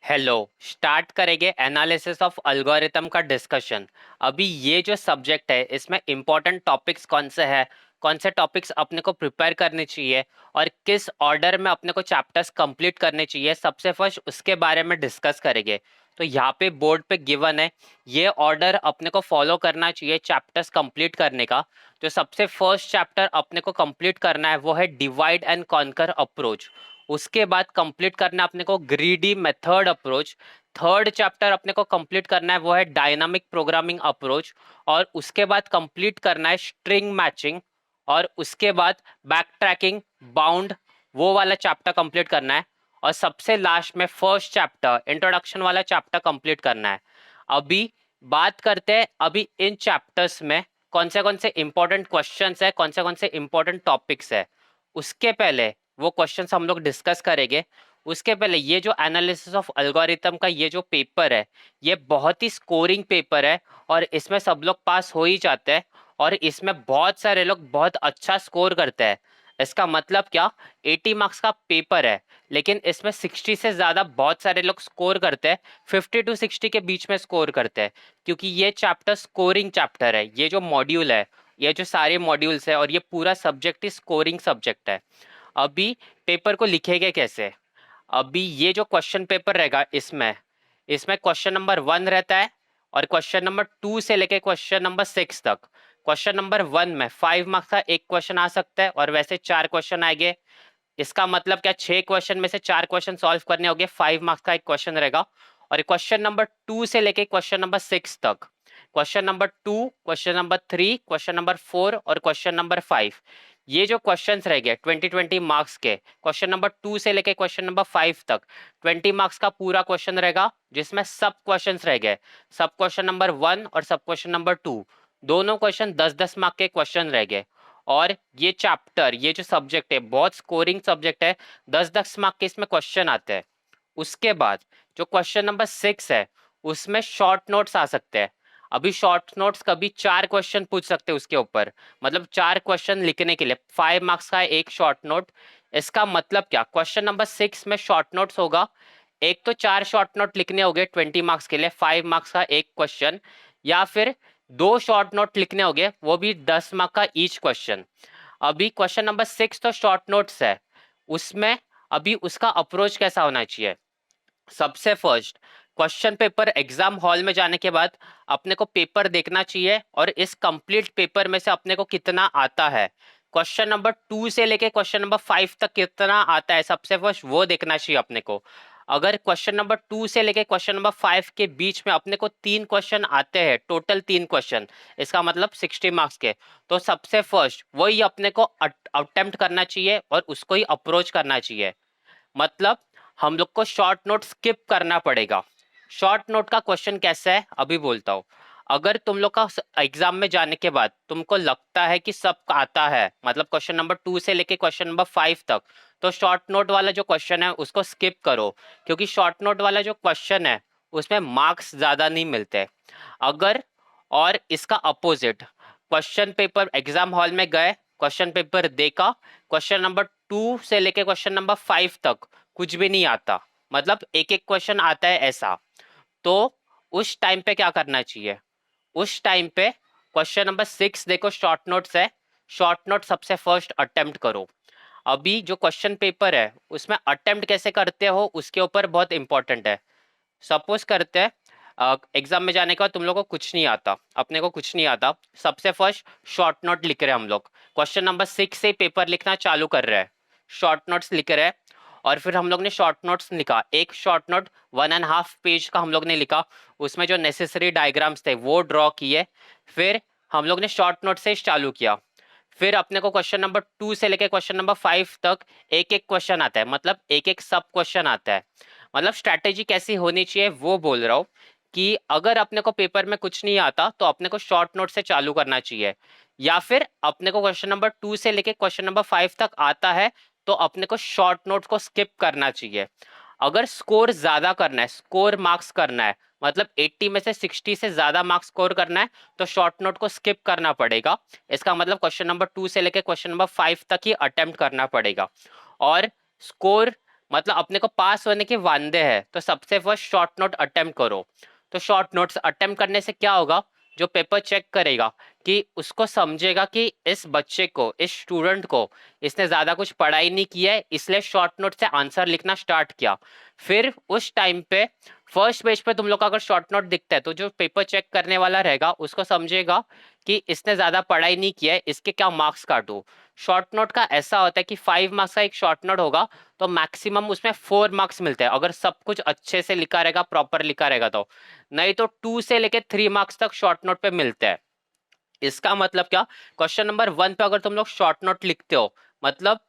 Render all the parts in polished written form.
Hello. Start करेंगे analysis of algorithm का discussion. अभी ये जो सब्जेक्ट है इसमें इंपॉर्टेंट टॉपिक्स कौन से हैं, कौन से टॉपिक्स अपने को प्रिपेयर करने चाहिए और किस ऑर्डर में अपने को चैप्टर्स कंप्लीट करने चाहिए, सबसे फर्स्ट उसके बारे में डिस्कस करेंगे। तो यहाँ पे बोर्ड पे गिवन है, ये ऑर्डर अपने को फॉलो करना चाहिए चैप्टर्स कंप्लीट करने का। जो सबसे फर्स्ट चैप्टर अपने को कंप्लीट करना है वो है डिवाइड एंड कॉन्कर अप्रोच। उसके बाद कंप्लीट करना है अपने को greedy method approach. Third chapter अपने को कंप्लीट करना है वो है डायनामिक प्रोग्रामिंग अप्रोच। और उसके बाद कंप्लीट करना है स्ट्रिंग मैचिंग। और उसके बाद बैक ट्रैकिंग, बाउंड, वो वाला चैप्टर कंप्लीट करना है। और सबसे लास्ट में फर्स्ट चैप्टर इंट्रोडक्शन वाला चैप्टर कंप्लीट करना है। अभी बात करते हैं अभी इन चैप्टर्स में कौन से इंपॉर्टेंट क्वेश्चंस है, कौन से इंपॉर्टेंट टॉपिक्स है। उसके पहले वो क्वेश्चंस हम लोग डिस्कस करेंगे। उसके पहले ये जो एनालिसिस ऑफ एल्गोरिथम का ये जो पेपर है, ये बहुत ही स्कोरिंग पेपर है और इसमें सब लोग पास हो ही जाते हैं। और इसमें बहुत सारे लोग बहुत अच्छा स्कोर करते हैं। इसका मतलब क्या, 80 मार्क्स का पेपर है लेकिन इसमें 60 से ज़्यादा बहुत सारे लोग स्कोर करते हैं। 50 to 60 के बीच में स्कोर करते हैं, क्योंकि ये चैप्टर स्कोरिंग चैप्टर है। ये जो मॉड्यूल है, ये जो सारे मॉड्यूल्स है और ये पूरा सब्जेक्ट ही स्कोरिंग सब्जेक्ट है। अभी पेपर को लिखेंगे कैसे। अभी ये जो क्वेश्चन पेपर रहेगा इसमें इसमें क्वेश्चन नंबर 1 रहता है और क्वेश्चन नंबर 2 से लेके क्वेश्चन नंबर 6 तक। क्वेश्चन नंबर 1 में 5 मार्क्स का एक क्वेश्चन आ सकता है और वैसे 4 क्वेश्चन आएंगे। इसका मतलब क्या, 6 क्वेश्चन में से 4 क्वेश्चन सॉल्व करने होंगे, 5 मार्क्स का एक क्वेश्चन रहेगा। और क्वेश्चन नंबर 2 से लेके क्वेश्चन नंबर 6 तक, question number 2, question number 3, question number 4 और क्वेश्चन नंबर 5, ये जो क्वेश्चंस रह गए 20 मार्क्स के, क्वेश्चन नंबर 2 से लेके क्वेश्चन नंबर 5 तक 20 मार्क्स का पूरा क्वेश्चन रहेगा, जिसमें सब क्वेश्चंस रह गए। सब क्वेश्चन नंबर 1 और सब क्वेश्चन नंबर 2, दोनों क्वेश्चन 10-10 मार्क के क्वेश्चन रह गए। और ये चैप्टर, ये जो सब्जेक्ट है बहुत स्कोरिंग सब्जेक्ट है, 10-10 मार्क के इसमें क्वेश्चन आते हैं। उसके बाद जो क्वेश्चन नंबर 6 है उसमें शॉर्ट नोट्स आ सकते हैं। अभी शॉर्ट नोट्स कभी 4 क्वेश्चन पूछ सकते हैं उसके ऊपर, मतलब 4 क्वेश्चन लिखने के लिए 5 मार्क्स का एक शॉर्ट नोट। इसका मतलब क्या, क्वेश्चन नंबर 6 में शॉर्ट नोट्स होगा, एक तो 4 शॉर्ट नोट लिखने होंगे 20 मार्क्स के लिए, 5 मार्क्स का एक क्वेश्चन, या फिर 2 शॉर्ट नोट लिखने होंगे वो भी 10 मार्क का ईच क्वेश्चन। अभी क्वेश्चन नंबर 6 तो शॉर्ट नोट्स है, उसमें अभी उसका अप्रोच कैसा होना चाहिए। सबसे first, question paper exam hall में जाने के बाद अपने को पेपर देखना चाहिए और इस कंप्लीट पेपर में से अपने को कितना आता है। क्वेश्चन नंबर 2 से लेके क्वेश्चन नंबर 5 तक कितना आता है सबसे फर्स्ट वो देखना चाहिए अपने को। अगर क्वेश्चन नंबर 2 से लेके क्वेश्चन नंबर 5 के बीच में अपने को 3 क्वेश्चन आते हैं, टोटल 3 क्वेश्चन, इसका मतलब 60 मार्क्स के, तो सबसे फर्स्ट वही अपने को अटेम्प्ट करना चाहिए और उसको ही अप्रोच करना चाहिए। मतलब हम लोग को शॉर्ट नोट स्किप करना पड़ेगा। शॉर्ट नोट का क्वेश्चन कैसा है अभी बोलता हूँ। अगर तुम लोग का एग्जाम में जाने के बाद तुमको लगता है कि सब आता है, मतलब क्वेश्चन नंबर 2 से लेके क्वेश्चन नंबर 5 तक, तो शॉर्ट नोट वाला जो क्वेश्चन है उसको स्किप करो, क्योंकि शॉर्ट नोट वाला जो क्वेश्चन है उसमें मार्क्स ज्यादा नहीं मिलते। अगर और इसका opposite, question paper exam hall में गए, क्वेश्चन पेपर देखा, क्वेश्चन नंबर 2 से लेके क्वेश्चन नंबर 5 तक कुछ भी नहीं आता, मतलब एक एक क्वेश्चन आता है ऐसा, तो उस टाइम पे क्या करना चाहिए। उस टाइम पे क्वेश्चन नंबर 6 देखो, शॉर्ट नोट्स है, शॉर्ट नोट सबसे फर्स्ट अटेम्प्ट करो। अभी जो क्वेश्चन पेपर है उसमें अटेम्प्ट कैसे करते हो उसके ऊपर बहुत इंपॉर्टेंट है। सपोज करते हैं एग्जाम में जाने के बाद तुम लोग को कुछ नहीं आता, अपने को कुछ नहीं आता, सबसे फर्स्ट शॉर्ट नोट लिख रहे हैं हम लोग, क्वेश्चन नंबर 6 से पेपर लिखना चालू कर रहे हैं, शॉर्ट नोट्स लिख रहे हैं। और फिर हम लोग ने शॉर्ट नोट्स लिखा, एक शॉर्ट नोट 1.5 पेज का हम लोग ने लिखा, उसमें जो नेसेसरी डायग्राम्स थे वो ड्रॉ किए। फिर हम लोग ने शॉर्ट नोट से चालू किया। फिर अपने को क्वेश्चन नंबर 2 से लेकर क्वेश्चन नंबर 5 तक एक एक क्वेश्चन आता है, मतलब एक एक सब क्वेश्चन आता है। मतलब स्ट्रैटेजी कैसी होनी चाहिए वो बोल रहा हूँ, कि अगर अपने को पेपर में कुछ नहीं आता तो अपने को शॉर्ट नोट से चालू करना चाहिए, या फिर अपने को क्वेश्चन नंबर 2 से लेके क्वेश्चन नंबर 5 तक आता है तो अपने को शॉर्ट नोट को स्किप करना चाहिए। अगर स्कोर ज्यादा करना है, स्कोर मार्क्स करना है, मतलब 80 में से 60 से ज्यादा मार्क्स स्कोर करना है, तो शॉर्ट नोट को स्किप करना पड़ेगा। इसका मतलब क्वेश्चन नंबर 2 से लेके क्वेश्चन नंबर 5 तक ही अटेम्प्ट करना पड़ेगा। और स्कोर मतलब अपने को पास होने के वादे हैं, तो सबसे फर्स्ट शॉर्ट नोट अटेम्प्ट करो। तो शॉर्ट नोट्स अटेम्प्ट करने से क्या होगा, जो पेपर चेक करेगा कि उसको समझेगा कि इस बच्चे को, इस स्टूडेंट को इसने ज्यादा कुछ पढ़ाई नहीं किया है, इसलिए शॉर्ट नोट से आंसर लिखना स्टार्ट किया। फिर उस टाइम पे फर्स्ट पेज पे तुम लोग का अगर शॉर्ट नोट दिखता है, तो जो पेपर चेक करने वाला रहेगा उसको समझेगा कि इसने ज्यादा पढ़ाई नहीं किया है, इसके क्या मार्क्स काटो। शॉर्ट नोट का ऐसा होता है कि 5 मार्क्स का एक शॉर्ट नोट होगा, तो मैक्सिमम उसमें 4 मार्क्स मिलते हैं अगर सब कुछ अच्छे से लिखा रहेगा, प्रॉपर लिखा रहेगा तो। नहीं तो 2 से लेके 3 मार्क्स तक शॉर्ट नोट पे मिलते हैं। इसका मतलब क्या, क्वेश्चन नंबर 1 पे अगर तुम लोग शॉर्ट नोट लिखते हो, मतलब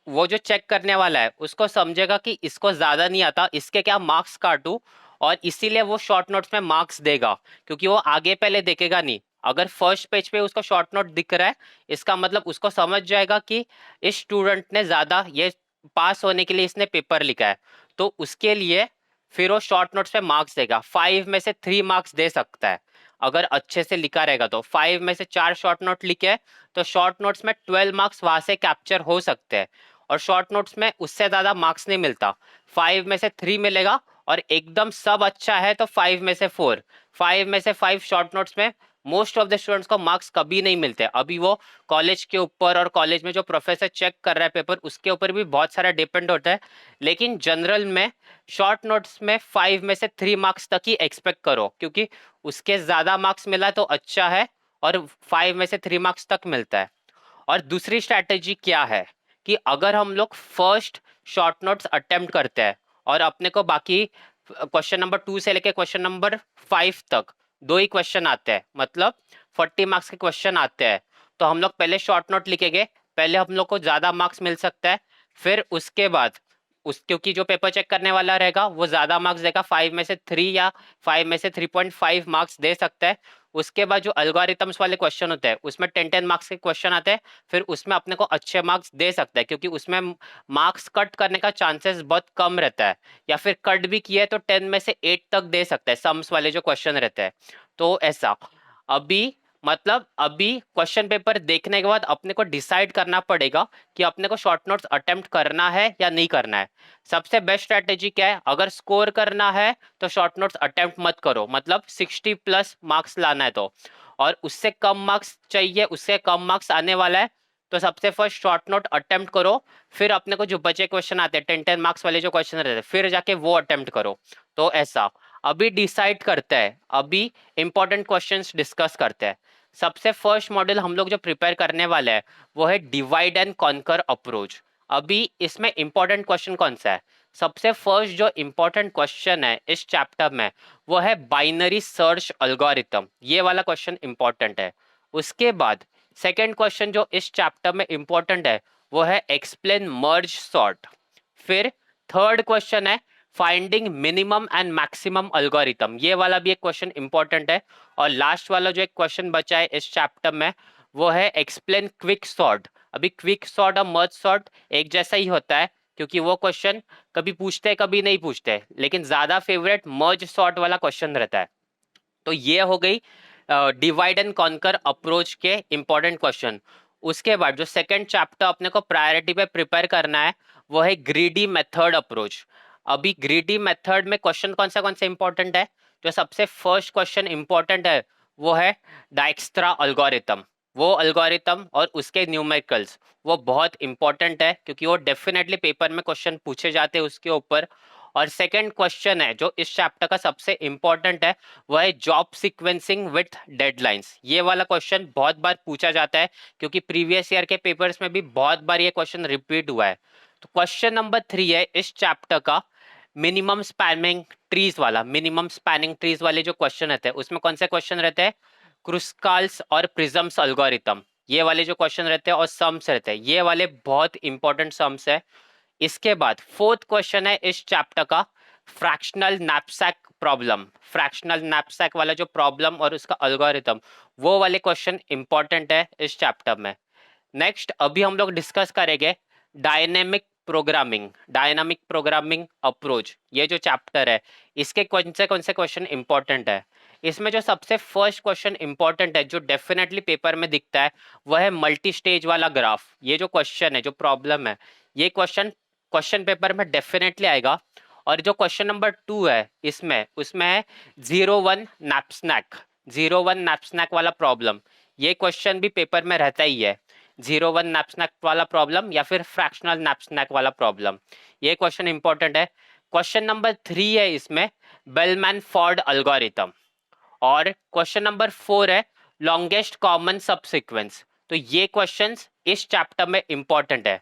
वो जो चेक करने वाला है उसको समझेगा कि इसको ज्यादा नहीं आता, इसके क्या मार्क्स काटूं, और इसीलिए वो शॉर्ट नोट्स में मार्क्स देगा, क्योंकि वो आगे पहले देखेगा नहीं। अगर फर्स्ट पेज पे उसको शॉर्ट नोट दिख रहा है, इसका मतलब उसको समझ जाएगा कि इस स्टूडेंट ने ज्यादा, ये पास होने के लिए इसने पेपर लिखा है, तो उसके लिए फिर वो शॉर्ट नोट्स पे मार्क्स देगा। 5 में से 3 मार्क्स दे सकता है अगर अच्छे से लिखा रहेगा तो। 5 में से 4 शॉर्ट नोट लिखे तो शॉर्ट नोट्स में 12 मार्क्स वहां से कैप्चर हो सकते हैं, और शॉर्ट नोट्स में उससे ज्यादा मार्क्स नहीं मिलता। 5 में से 3 मिलेगा, और एकदम सब अच्छा है तो 5 में से 4। 5 में से 5 शॉर्ट नोट्स में मोस्ट ऑफ द स्टूडेंट्स को मार्क्स कभी नहीं मिलते। अभी वो कॉलेज के ऊपर और कॉलेज में जो प्रोफेसर चेक कर रहा है पेपर, उसके ऊपर भी बहुत सारा डिपेंड होता है। लेकिन जनरल में शॉर्ट नोट्स में 5 में से 3 मार्क्स तक ही एक्सपेक्ट करो, क्योंकि उसके ज्यादा मार्क्स मिला तो अच्छा है, और 5 में से 3 मार्क्स तक मिलता है। और दूसरी स्ट्रैटेजी क्या है कि अगर हम लोग फर्स्ट शॉर्ट नोट्स अटेम्प्ट करते हैं और अपने को बाकी क्वेश्चन नंबर 2 से लेके क्वेश्चन नंबर 5 तक 2 ही क्वेश्चन आते हैं, मतलब 40 मार्क्स के क्वेश्चन आते हैं, तो हम लोग पहले शॉर्ट नोट लिखेंगे, पहले हम लोग को ज्यादा मार्क्स मिल सकता है। फिर उसके बाद क्योंकि जो पेपर चेक करने वाला रहेगा वो ज्यादा मार्क्स देगा, 5 में से 3 या 5 में से 3.5 मार्क्स दे सकता है। उसके बाद जो एल्गोरिथम्स वाले क्वेश्चन होते हैं उसमें 10-10 मार्क्स के क्वेश्चन आते हैं, फिर उसमें अपने को अच्छे मार्क्स दे सकता है, क्योंकि उसमें मार्क्स कट करने का चांसेस बहुत कम रहता है, या फिर कट भी किया है तो 10 में से 8 तक दे सकता है, सम्स वाले जो क्वेश्चन रहते हैं। तो ऐसा अभी, मतलब अभी क्वेश्चन पेपर देखने के बाद अपने को डिसाइड करना पड़ेगा कि अपने को शॉर्ट नोट्स अटेम्प्ट करना है या नहीं करना है। सबसे बेस्ट स्ट्रेटेजी क्या है, अगर स्कोर करना है तो शॉर्ट नोट्स अटेम्प्ट मत करो, मतलब 60+ मार्क्स लाना है तो। और उससे कम मार्क्स चाहिए, उससे कम मार्क्स आने वाला है, तो सबसे फर्स्ट शॉर्ट नोट अटेम्प्ट करो। फिर अपने को जो बचे क्वेश्चन आते हैं 10-10 मार्क्स वाले जो क्वेश्चन रहते हैं, फिर जाके वो अटेम्प्ट करो। तो ऐसा अभी डिसाइड करते हैं, अभी इंपॉर्टेंट क्वेश्चंस डिस्कस करते हैं। सबसे फर्स्ट मॉडल हम लोग जो प्रिपेयर करने वाले हैं वो है डिवाइड एंड कॉन्कर अप्रोच। अभी इसमें इंपॉर्टेंट क्वेश्चन कौन सा है, सबसे फर्स्ट जो इंपॉर्टेंट क्वेश्चन है इस चैप्टर में वो है बाइनरी सर्च एल्गोरिथम, ये वाला क्वेश्चन इंपॉर्टेंट है। उसके बाद सेकंड क्वेश्चन जो इस चैप्टर में इंपॉर्टेंट है वो है एक्सप्लेन मर्ज सॉर्ट। फिर थर्ड क्वेश्चन है finding minimum and maximum algorithm, ये वाला भी एक क्वेश्चन इंपॉर्टेंट है। और लास्ट वाला जो एक क्वेश्चन बचा है इस चैप्टर में वो है एक्सप्लेन क्विक सॉर्ट। अभी क्विक सॉर्ट और मर्ज सॉर्ट एक जैसा ही होता है, क्योंकि वो क्वेश्चन कभी पूछते हैं कभी नहीं पूछते, लेकिन ज्यादा फेवरेट मर्ज सॉर्ट वाला क्वेश्चन रहता है। तो ये हो गई डिवाइड एंड कॉन्कर अप्रोच के इंपॉर्टेंट क्वेश्चन। उसके बाद जो सेकंड चैप्टर अपने को प्रायोरिटी पे प्रिपेयर करना है वो है ग्रीडी मेथड अप्रोच। अभी ग्रीडी मेथड में क्वेश्चन कौन सा इंपॉर्टेंट है, जो सबसे फर्स्ट क्वेश्चन इंपॉर्टेंट है वो है डाइक्स्ट्रा एल्गोरिथम। वो एल्गोरिथम और उसके न्यूमेरिकल्स वो बहुत इंपॉर्टेंट है, क्योंकि वो डेफिनेटली पेपर में क्वेश्चन पूछे जाते हैं उसके ऊपर। और सेकंड क्वेश्चन है जो इस चैप्टर का सबसे इंपॉर्टेंट है वो है जॉब सीक्वेंसिंग विथ डेडलाइंस। ये वाला क्वेश्चन बहुत बार पूछा जाता है, क्योंकि प्रीवियस ईयर के पेपर्स में भी बहुत बार ये क्वेश्चन रिपीट हुआ है। तो क्वेश्चन नंबर 3 है इस चैप्टर का मिनिमम स्पैनिंग ट्रीज वाला। मिनिमम स्पैनिंग ट्रीज वाले जो क्वेश्चन रहते हैं उसमें कौन से क्वेश्चन रहते हैं, क्रुस्काल्स और प्रिज्म्स एल्गोरिथम, ये वाले जो क्वेश्चन रहते हैं, और सम्स रहते हैं, ये वाले बहुत इंपॉर्टेंट सम्स है। इसके बाद फोर्थ क्वेश्चन है इस चैप्टर का fractional knapsack problem. Fractional knapsack वाला जो प्रॉब्लम और उसका एल्गोरिथम, वो वाले क्वेश्चन इंपॉर्टेंट है इस चैप्टर में। नेक्स्ट अभी हम लोग डिस्कस करेंगे dynamic programming. Dynamic programming approach, ये जो चैप्टर है इसके कौन से क्वेश्चन इंपॉर्टेंट है। इसमें जो सबसे फर्स्ट क्वेश्चन इंपॉर्टेंट है जो डेफिनेटली पेपर में दिखता है वह है मल्टी स्टेज वाला ग्राफ। ये जो क्वेश्चन है, जो प्रॉब्लम है, ये क्वेश्चन क्वेश्चन पेपर में डेफिनेटली आएगा। और जो क्वेश्चन नंबर 2 है इसमें उसमें है 01 नैपस्नैक, 01 नैपस्नैक वाला प्रॉब्लम। ये क्वेश्चन भी पेपर में रहता ही है, 01 नैपस्नैक वाला प्रॉब्लम या फिर फ्रैक्शनल नैपस्नैक वाला प्रॉब्लम। ये क्वेश्चन इंपॉर्टेंट है। क्वेश्चन नंबर 3 है इसमें बेलमैन फोर्ड एल्गोरिथम। और क्वेश्चन नंबर 4 है लॉन्गेस्ट कॉमन सबसीक्वेंस। तो ये क्वेश्चंस इस चैप्टर में इंपॉर्टेंट है।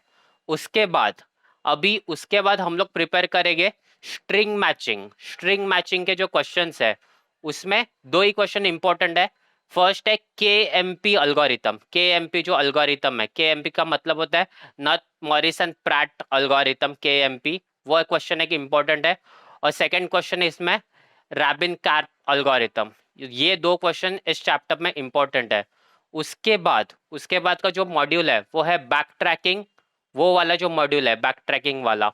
उसके बाद हम लोग प्रिपेयर करेंगे स्ट्रिंग मैचिंग। स्ट्रिंग मैचिंग के जो क्वेश्चंस है उसमें 2 ही क्वेश्चन इंपॉर्टेंट है। फर्स्ट है KMP एल्गोरिथम। KMP जो एल्गोरिथम है, KMP का मतलब होता है नट मॉरिसन प्रैट एल्गोरिथम, KMP, वो क्वेश्चन एक इंपॉर्टेंट है। और सेकंड क्वेश्चन है इसमें रैबिन कार्प एल्गोरिथम। ये 2 क्वेश्चन इस चैप्टर में इंपॉर्टेंट है। उसके बाद का जो मॉड्यूल है वो है बैक ट्रैकिंग। वो वाला जो मॉड्यूल है बैक ट्रैकिंग वाला,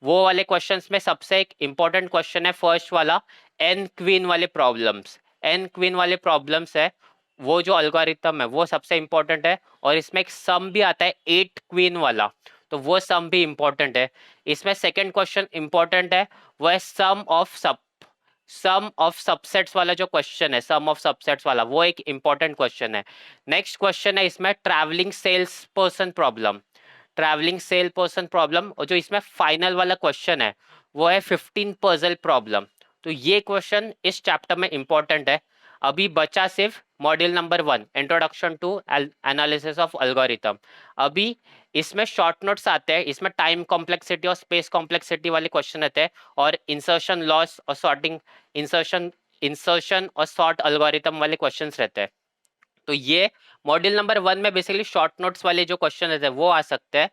वो वाले क्वेश्चंस में सबसे एक इंपॉर्टेंट क्वेश्चन है फर्स्ट वाला, एन क्वीन वाले प्रॉब्लम्स। एन क्वीन वाले प्रॉब्लम्स है, वो जो अल्गोरिथम है वो सबसे इंपॉर्टेंट है। और इसमें एक सम भी आता है 8 क्वीन वाला, तो वो सम भी इंपॉर्टेंट है। इसमें सेकंड क्वेश्चन इंपॉर्टेंट है, वो है सम ऑफ सबसेट्स वाला जो क्वेश्चन है, सम ऑफ सबसेट्स वाला, वो एक इंपॉर्टेंट क्वेश्चन है। नेक्स्ट क्वेश्चन है इसमें travelling sales person problem. Travelling sale person problem, और जो इसमें फाइनल वाला क्वेश्चन है वो है 15 पजल प्रॉब्लम। तो ये क्वेश्चन इस चैप्टर में इंपॉर्टेंट है। अभी बचा सिर्फ module number 1 introduction to analysis of algorithm. अभी इसमें शॉर्ट नोट्स आते हैं, इसमें टाइम कॉम्प्लेक्सिटी और स्पेस कॉम्प्लेक्सिटी वाले क्वेश्चन रहते हैं, और इंसर्शन लॉस और सॉर्टिंग, इंसर्शन और सॉर्ट एल्गोरिथम वाले क्वेश्चंस रहते हैं। तो ये मॉड्यूल नंबर 1 में बेसिकली शॉर्ट नोट्स वाले जो क्वेश्चन रहते हैं वो आ सकते हैं।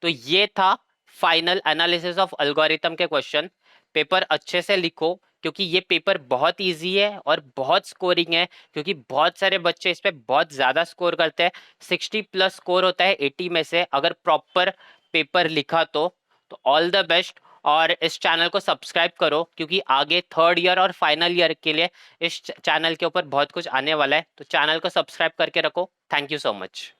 तो ये था फाइनल एनालिसिस ऑफ एल्गोरिथम के क्वेश्चन। पेपर अच्छे से लिखो क्योंकि ये पेपर बहुत इजी है और बहुत स्कोरिंग है, क्योंकि बहुत सारे बच्चे इस पे बहुत ज़्यादा स्कोर करते हैं। 60+ स्कोर होता है 80 में से, अगर प्रॉपर पेपर लिखा तो ऑल द बेस्ट। और इस चैनल को सब्सक्राइब करो क्योंकि आगे थर्ड ईयर और फाइनल ईयर के लिए इस चैनल के ऊपर बहुत कुछ आने वाला है। तो चैनल को सब्सक्राइब करके रखो। Thank you so much.